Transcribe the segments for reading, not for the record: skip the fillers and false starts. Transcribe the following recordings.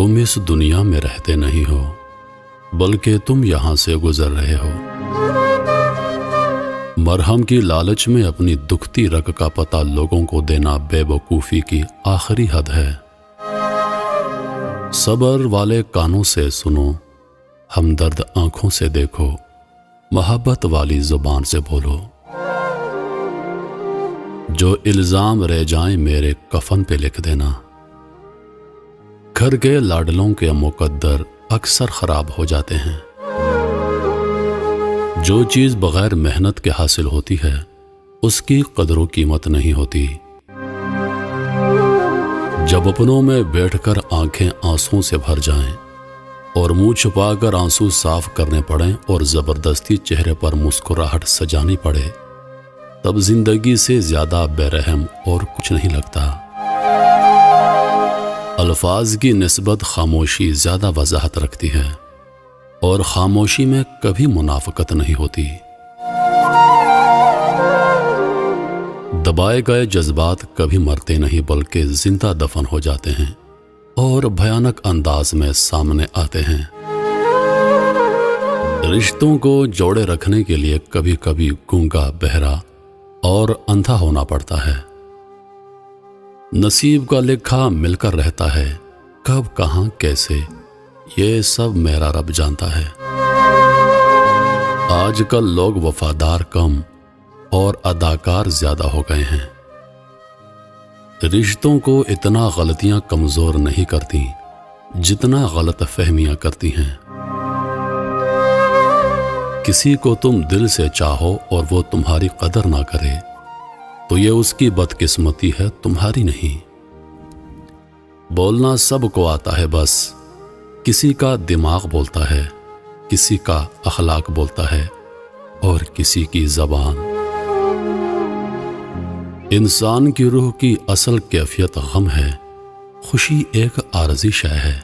تم اس دنیا میں رہتے نہیں ہو بلکہ تم یہاں سے گزر رہے ہو۔ مرہم کی لالچ میں اپنی دکھتی رگ کا پتہ لوگوں کو دینا بے وقوفی کی آخری حد ہے۔ صبر والے کانوں سے سنو، ہمدرد آنکھوں سے دیکھو، محبت والی زبان سے بولو۔ جو الزام رہ جائیں میرے کفن پہ لکھ دینا۔ گھر کے لاڈلوں کے مقدر اکثر خراب ہو جاتے ہیں۔ جو چیز بغیر محنت کے حاصل ہوتی ہے اس کی قدر و قیمت نہیں ہوتی۔ جب اپنوں میں بیٹھ کر آنکھیں آنسوں سے بھر جائیں اور منہ چھپا کر آنسو صاف کرنے پڑیں اور زبردستی چہرے پر مسکراہٹ سجانی پڑے، تب زندگی سے زیادہ بے رحم اور کچھ نہیں لگتا۔ الفاظ کی نسبت خاموشی زیادہ وضاحت رکھتی ہے اور خاموشی میں کبھی منافقت نہیں ہوتی۔ دبائے گئے جذبات کبھی مرتے نہیں بلکہ زندہ دفن ہو جاتے ہیں اور بھیانک انداز میں سامنے آتے ہیں۔ رشتوں کو جوڑے رکھنے کے لیے کبھی کبھی گونگا، بہرا اور اندھا ہونا پڑتا ہے۔ نصیب کا لکھا مل کر رہتا ہے، کب کہاں کیسے یہ سب میرا رب جانتا ہے۔ آج کل لوگ وفادار کم اور اداکار زیادہ ہو گئے ہیں۔ رشتوں کو اتنا غلطیاں کمزور نہیں کرتی جتنا غلط فہمیاں کرتی ہیں۔ کسی کو تم دل سے چاہو اور وہ تمہاری قدر نہ کرے تو یہ اس کی بدقسمتی ہے، تمہاری نہیں۔ بولنا سب کو آتا ہے، بس کسی کا دماغ بولتا ہے، کسی کا اخلاق بولتا ہے اور کسی کی زبان۔ انسان کی روح کی اصل کیفیت غم ہے، خوشی ایک عارضی شے ہے۔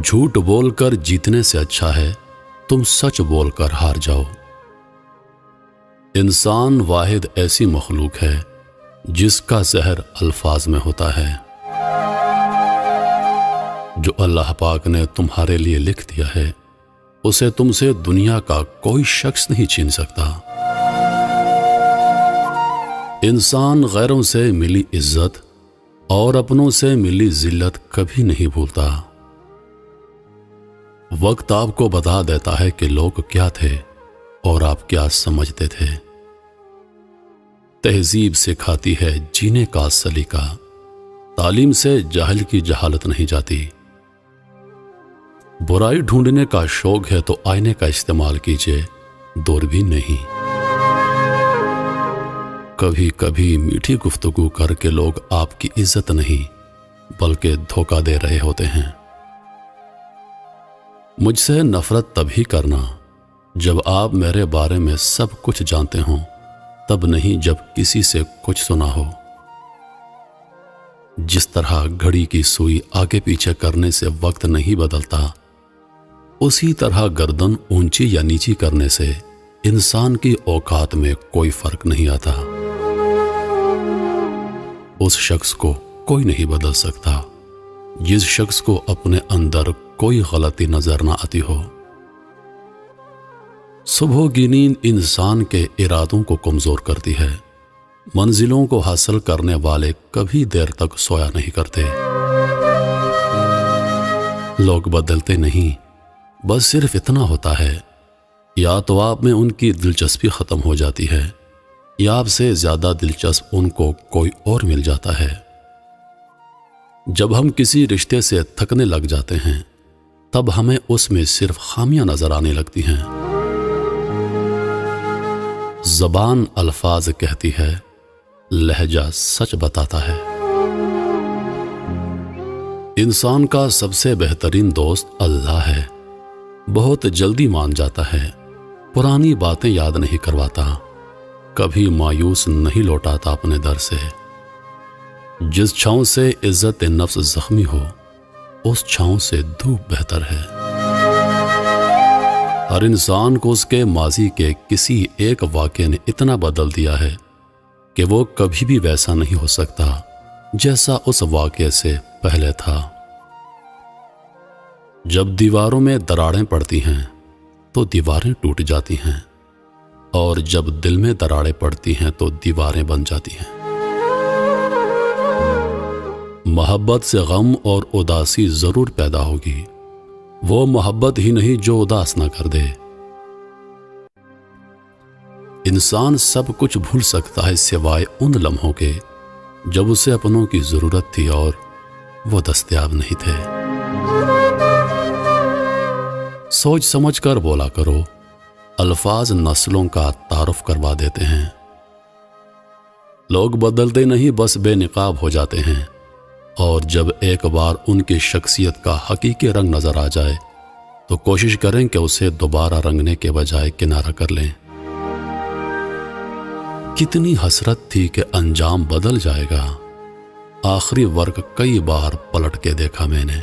جھوٹ بول کر جیتنے سے اچھا ہے تم سچ بول کر ہار جاؤ۔ انسان واحد ایسی مخلوق ہے جس کا زہر الفاظ میں ہوتا ہے۔ جو اللہ پاک نے تمہارے لیے لکھ دیا ہے اسے تم سے دنیا کا کوئی شخص نہیں چھین سکتا۔ انسان غیروں سے ملی عزت اور اپنوں سے ملی ذلت کبھی نہیں بھولتا۔ وقت آپ کو بتا دیتا ہے کہ لوگ کیا تھے اور آپ کیا سمجھتے تھے۔ تہذیب سکھاتی ہے جینے کا سلیقہ، تعلیم سے جاہل کی جہالت نہیں جاتی۔ برائی ڈھونڈنے کا شوق ہے تو آئینے کا استعمال کیجیے، دوربین نہیں۔ کبھی کبھی میٹھی گفتگو کر کے لوگ آپ کی عزت نہیں بلکہ دھوکہ دے رہے ہوتے ہیں۔ مجھ سے نفرت تبھی کرنا جب آپ میرے بارے میں سب کچھ جانتے ہوں، تب نہیں جب کسی سے کچھ سنا ہو۔ جس طرح گھڑی کی سوئی آگے پیچھے کرنے سے وقت نہیں بدلتا، اسی طرح گردن اونچی یا نیچی کرنے سے انسان کی اوقات میں کوئی فرق نہیں آتا۔ اس شخص کو کوئی نہیں بدل سکتا جس شخص کو اپنے اندر کوئی غلطی نظر نہ آتی ہو۔ صبح کی نیند انسان کے ارادوں کو کمزور کرتی ہے۔ منزلوں کو حاصل کرنے والے کبھی دیر تک سویا نہیں کرتے۔ لوگ بدلتے نہیں، بس صرف اتنا ہوتا ہے، یا تو آپ میں ان کی دلچسپی ختم ہو جاتی ہے یا آپ سے زیادہ دلچسپ ان کو کوئی اور مل جاتا ہے۔ جب ہم کسی رشتے سے تھکنے لگ جاتے ہیں تب ہمیں اس میں صرف خامیاں نظر آنے لگتی ہیں۔ زبان الفاظ کہتی ہے، لہجہ سچ بتاتا ہے۔ انسان کا سب سے بہترین دوست اللہ ہے۔ بہت جلدی مان جاتا ہے، پرانی باتیں یاد نہیں کرواتا، کبھی مایوس نہیں لوٹاتا اپنے در سے۔ جس چھاؤں سے عزت نفس زخمی ہو اس چھاؤں سے دھوپ بہتر ہے۔ ہر انسان کو اس کے ماضی کے کسی ایک واقعے نے اتنا بدل دیا ہے کہ وہ کبھی بھی ویسا نہیں ہو سکتا جیسا اس واقعے سے پہلے تھا۔ جب دیواروں میں دراڑیں پڑتی ہیں تو دیواریں ٹوٹ جاتی ہیں، اور جب دل میں دراڑیں پڑتی ہیں تو دیواریں بن جاتی ہیں۔ محبت سے غم اور اداسی ضرور پیدا ہوگی، وہ محبت ہی نہیں جو اداس نہ کر دے۔ انسان سب کچھ بھول سکتا ہے سوائے ان لمحوں کے جب اسے اپنوں کی ضرورت تھی اور وہ دستیاب نہیں تھے۔ سوچ سمجھ کر بولا کرو، الفاظ نسلوں کا تعارف کروا دیتے ہیں۔ لوگ بدلتے نہیں، بس بے نقاب ہو جاتے ہیں، اور جب ایک بار ان کی شخصیت کا حقیقی رنگ نظر آ جائے تو کوشش کریں کہ اسے دوبارہ رنگنے کے بجائے کنارہ کر لیں۔ کتنی حسرت تھی کہ انجام بدل جائے گا، آخری ورق کئی بار پلٹ کے دیکھا میں نے۔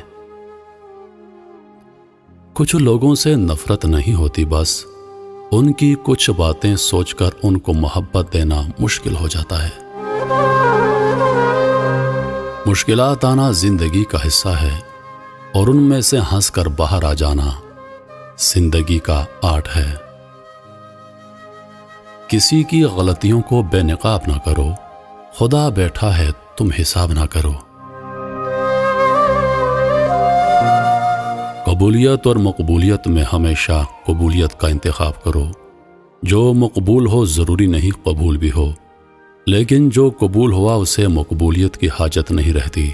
کچھ لوگوں سے نفرت نہیں ہوتی، بس ان کی کچھ باتیں سوچ کر ان کو محبت دینا مشکل ہو جاتا ہے۔ مشکلات آنا زندگی کا حصہ ہے، اور ان میں سے ہنس کر باہر آ جانا زندگی کا آرٹ ہے۔ کسی کی غلطیوں کو بے نقاب نہ کرو، خدا بیٹھا ہے تم حساب نہ کرو۔ قبولیت اور مقبولیت میں ہمیشہ قبولیت کا انتخاب کرو۔ جو مقبول ہو ضروری نہیں قبول بھی ہو، لیکن جو قبول ہوا اسے مقبولیت کی حاجت نہیں رہتی۔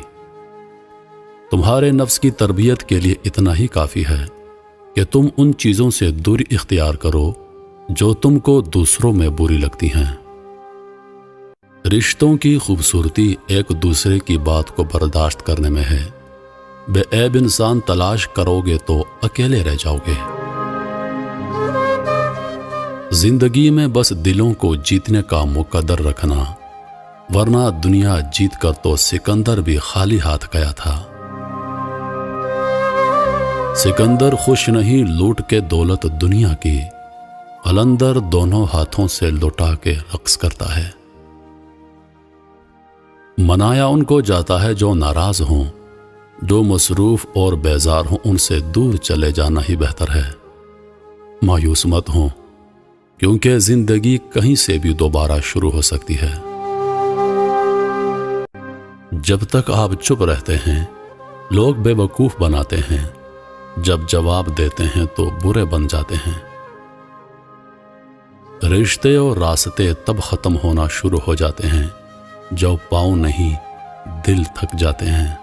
تمہارے نفس کی تربیت کے لیے اتنا ہی کافی ہے کہ تم ان چیزوں سے دوری اختیار کرو جو تم کو دوسروں میں بری لگتی ہیں۔ رشتوں کی خوبصورتی ایک دوسرے کی بات کو برداشت کرنے میں ہے۔ بے عیب انسان تلاش کرو گے تو اکیلے رہ جاؤ گے۔ زندگی میں بس دلوں کو جیتنے کا مقدر رکھنا، ورنہ دنیا جیت کر تو سکندر بھی خالی ہاتھ گیا تھا۔ سکندر خوش نہیں لوٹ کے دولت دنیا کی، قلندر دونوں ہاتھوں سے لٹا کے رقص کرتا ہے۔ منایا ان کو جاتا ہے جو ناراض ہوں، جو مصروف اور بیزار ہوں ان سے دور چلے جانا ہی بہتر ہے۔ مایوس مت ہوں، کیونکہ زندگی کہیں سے بھی دوبارہ شروع ہو سکتی ہے۔ جب تک آپ چپ رہتے ہیں لوگ بے وقوف بناتے ہیں، جب جواب دیتے ہیں تو برے بن جاتے ہیں۔ رشتے اور راستے تب ختم ہونا شروع ہو جاتے ہیں جب پاؤں نہیں دل تھک جاتے ہیں۔